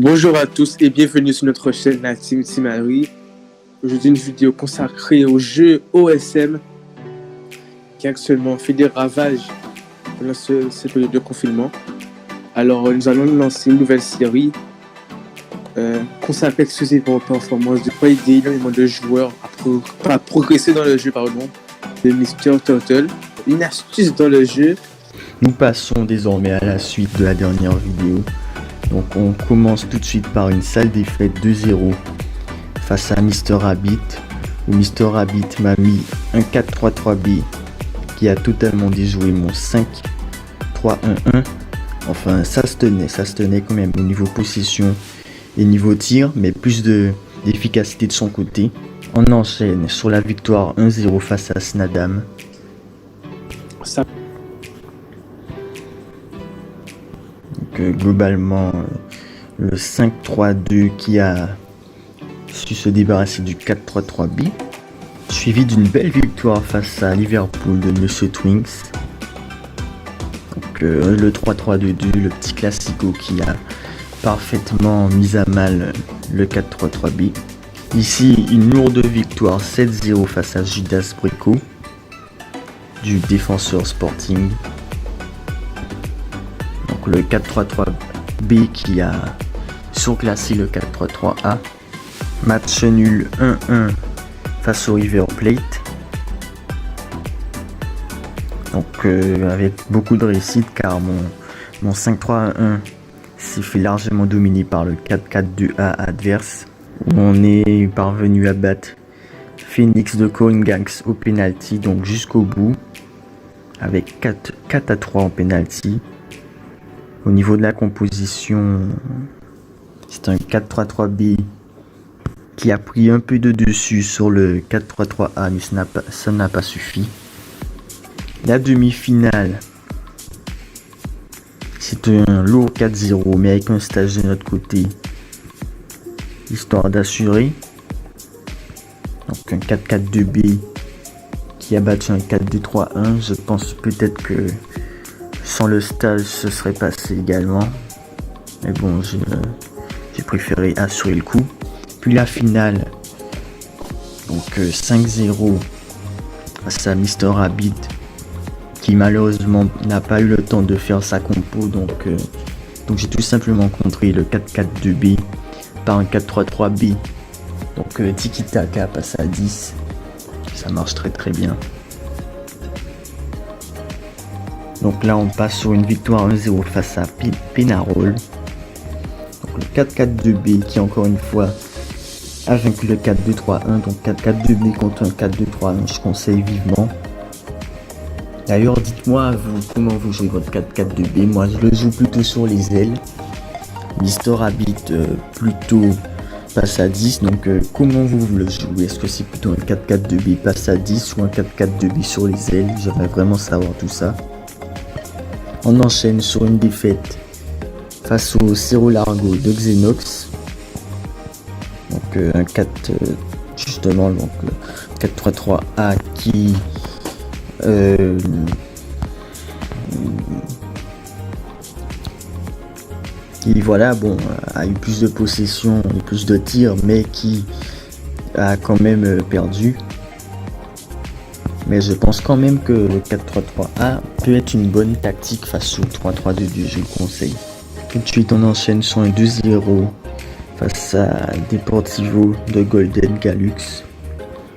Bonjour à tous et bienvenue sur notre chaîne La Team Timari. Aujourd'hui une vidéo consacrée au jeu OSM qui actuellement fait des ravages pendant cette période de confinement. Alors nous allons lancer une nouvelle série consacrée exclusivement aux performances de pas aider énormément de joueurs à progresser dans le jeu de Mr. Turtle. Une astuce dans le jeu. Nous passons désormais à la suite de la dernière vidéo. Donc on commence tout de suite par une sale défaite 2-0 face à Mr. Rabbit, où Mr. Rabbit m'a mis un 4-3-3-B qui a totalement déjoué mon 5-3-1-1. Enfin ça se tenait quand même au niveau possession et niveau tir, mais plus d'efficacité de son côté. On enchaîne sur la victoire 1-0 face à Snadam. Globalement le 5-3-2 qui a su se débarrasser du 4-3-3-B, suivi d'une belle victoire face à Liverpool de Monsieur Twinks. Donc le 3-3-2-2, le petit classico qui a parfaitement mis à mal le 4-3-3-B. Ici une lourde victoire 7-0 face à Judas Brico du Défenseur Sporting. Le 4-3-3-B qui a surclassé le 4-3-3-A. Match nul 1-1 face au River Plate. Donc avec beaucoup de réussite car mon 5-3-1 s'est fait largement dominer par le 4-4-2-A adverse. On est parvenu à battre Phoenix de Coinganx au penalty, donc jusqu'au bout avec 4-3 en penalty. Au niveau de la composition, c'est un 4-3-3-B qui a pris un peu de dessus sur le 4-3-3-A, mais ça n'a pas suffi. La demi-finale, c'est un lourd 4-0, mais avec un stage de notre côté, histoire d'assurer. Donc un 4-4-2-B qui a battu un 4-2-3-1. Je pense peut-être que sans le stage, ce serait passé également. Mais bon, j'ai préféré assurer le coup. Puis la finale. Donc 5-0 face à Mr. Rabbit, qui malheureusement n'a pas eu le temps de faire sa compo. Donc j'ai tout simplement contré le 4-4-2-B par un 4-3-3-B. Donc Tiki Taka passe à 10. Ça marche très très bien. Donc là on passe sur une victoire 1-0 face à Penarol. Donc le 4-4-2-B qui encore une fois a vaincu le 4-2-3-1. Donc 4-4-2-B contre un 4-2-3-1, je conseille vivement. D'ailleurs dites-moi vous comment vous jouez votre 4-4-2-B. Moi je le joue plutôt sur les ailes. Mr. Rabbit plutôt passe à 10. Donc comment vous le jouez? Est-ce que c'est plutôt un 4-4-2-B passe à 10 ou un 4-4-2-B sur les ailes? J'aimerais vraiment savoir tout ça. On enchaîne sur une défaite face au Cerro Largo de Xenox. Donc un 4 justement, donc 4-3-3-A qui voilà, bon, a eu plus de possession et plus de tirs, mais qui a quand même perdu. Mais je pense quand même que le 4-3-3-A peut être une bonne tactique face au 3-3-2-2, je le conseille. Tout de suite on enchaîne sur un 2-0 face à Deportivo de Golden Calux.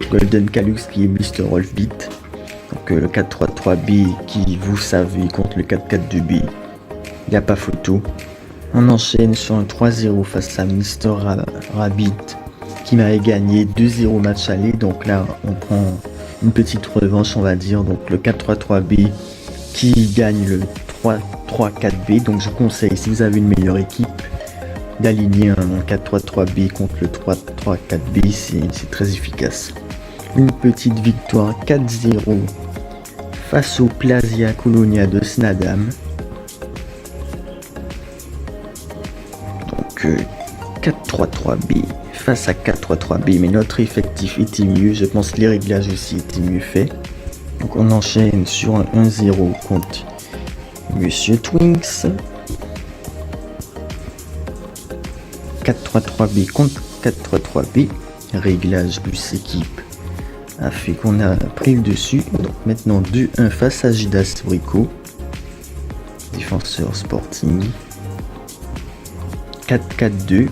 Golden Calux qui est Mr. Wolfbeat. Donc le 4-3-3-B qui, vous savez, contre le 4-4-2-B, il n'y a pas photo. On enchaîne sur un 3-0 face à Mr. Rabbit qui m'avait gagné 2-0 match aller. Donc là on prend une petite revanche on va dire. Donc le 4-3-3-B qui gagne le 3-3-4-B. Donc je conseille, si vous avez une meilleure équipe, d'aligner un 4-3-3-B contre le 3-3-4-B, c'est très efficace. Une petite victoire 4-0 face au Plasia Colonia de Snadam. Donc 4-3-3-B face à 4-3-3-B, mais notre effectif était mieux. Je pense que les réglages aussi étaient mieux faits. Donc on enchaîne sur un 1-0 contre Monsieur Twinks. 4-3-3B contre 4-3-3B. Réglage plus équipe a fait qu'on a pris le dessus. Donc maintenant 2-1 face à Gidas Brico, défenseur Sporting. 4-4-2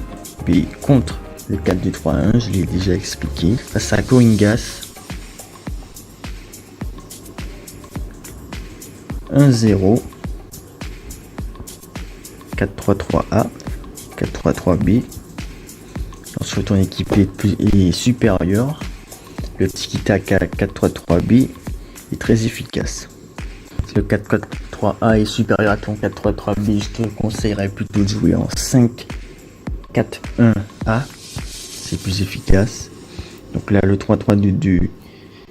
B contre le 4-2-3-1, je l'ai déjà expliqué. Face à Coringas. 1-0. 4-3-3A, 4-3-3B. Ensuite, ton équipe est supérieure. Le tiki-taka 4-3-3B est très efficace. Si le 4-4-3A est supérieur à ton 4-3-3B, je te conseillerais plutôt de jouer en 5-4-1A. C'est plus efficace. Donc là, le 3-3-2-2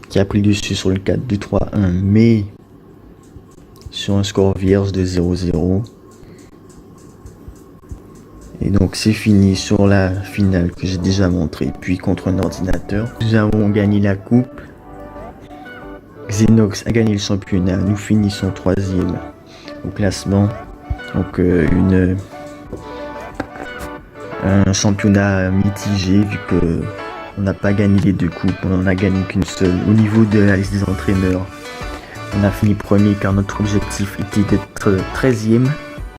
qui a pris le dessus sur le 4-2-3-1, mais sur un score vierge de 0-0. Et donc c'est fini sur la finale que j'ai déjà montré, puis contre un ordinateur. Nous avons gagné la coupe. Xenox a gagné le championnat. Nous finissons 3e au classement. Donc un championnat mitigé vu que on n'a pas gagné les 2 coupes, on n'en a gagné qu'une seule. Au niveau de la liste des entraîneurs, on a fini premier car notre objectif était d'être 13e.